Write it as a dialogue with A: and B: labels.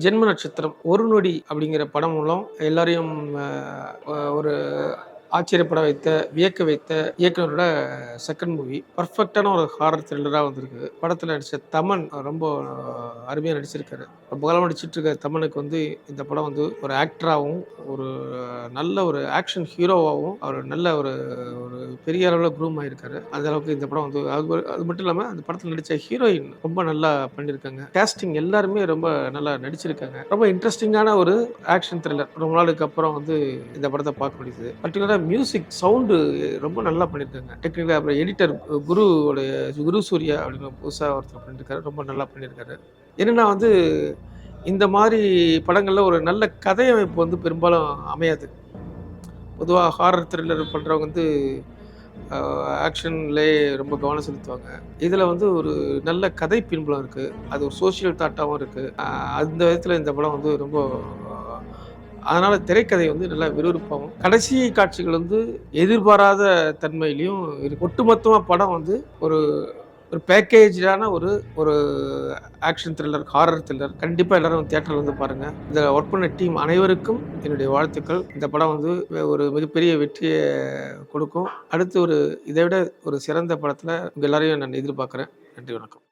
A: ஜென்ம நட்சத்திரம் ஒரு நொடி அப்படிங்கிற படம் மூலம் எல்லாரையும் ஒரு ஆச்சரியப்பட வைத்த, வியக்க வைத்த இயக்குனரோட செகண்ட் மூவி. பர்ஃபெக்ட்டான ஒரு ஹாரர் த்ரில்லரா வந்திருக்கு. படத்துல நடிச்ச தமன் ரொம்ப அருமையா நடிச்சிருக்காரு. ரொம்ப காலமா நடிச்சிட்டு இருக்க தமனுக்கு இந்த படம் ஒரு ஆக்டராவும், ஒரு நல்ல ஒரு ஆக்ஷன் ஹீரோவாவும் அவர் நல்ல ஒரு ஒரு பெரிய அளவுல க்ரூம் ஆயிருக்காரு. அந்த அளவுக்கு இந்த படம் அது மட்டும் இல்லாம அந்த படத்துல நடிச்ச ஹீரோயின் ரொம்ப நல்லா பண்ணியிருக்காங்க. கேஸ்டிங் எல்லாருமே ரொம்ப நல்லா நடிச்சிருக்காங்க. ரொம்ப இன்ட்ரஸ்டிங்கான ஒரு ஆக்ஷன் த்ரில்லர். ரொம்ப நாளுக்கு அப்புறம் இந்த படத்த பார்க்க முடியுது. பர்ட்டிகுலரா மியூசிக் சவுண்டு ரொம்ப நல்லா பண்ணியிருக்காங்க. டெக்னிக்கலா அப்புறம் எடிட்டர் குருவோடைய குரு சூர்யா அப்படின்னு புதுசா ஒருத்தர் பண்ணியிருக்காரு. ரொம்ப நல்லா பண்ணியிருக்காரு. என்னன்னா இந்த மாரி படங்கள்ல ஒரு நல்ல கதை அமைப்பு பெரும்பாலும் அமையாது. பொதுவா ஹாரர் த்ரில்லர் பண்றவங்க அ ஆக்ஷன்லயே ரொம்ப கவனம் செலுத்துவாங்க. இதுல ஒரு நல்ல கதை பின்புலம் இருக்கு. அது ஒரு சோசியல் தாட்டாவும் இருக்கு. அந்த விதத்துல இந்த படம் ரொம்ப அதனால திரைக்கதை நல்லா விறுவிறுப்பாவும், கடைசி காட்சிகள் எதிர்பாராத தன்மையிலயும் இருக்கு. ஒட்டுமொத்தமா படம் ஒரு ஒரு பேக்கேஜான ஒரு ஒரு ஆக்ஷன் த்ரில்லர், ஹாரர் த்ரில்லர். கண்டிப்பா எல்லாரும் தியேட்டர்ல பாருங்க. இதில ஒர்க் பண்ண டீம் அனைவருக்கும் என்னுடைய வாழ்த்துக்கள். இந்த படம் ஒரு மிகப்பெரிய வெற்றிய கொடுக்கும். அடுத்து இதை விட ஒரு சிறந்த படத்துல உங்க எல்லாரையும் நான் எதிர்பார்க்கிறேன். நன்றி, வணக்கம்.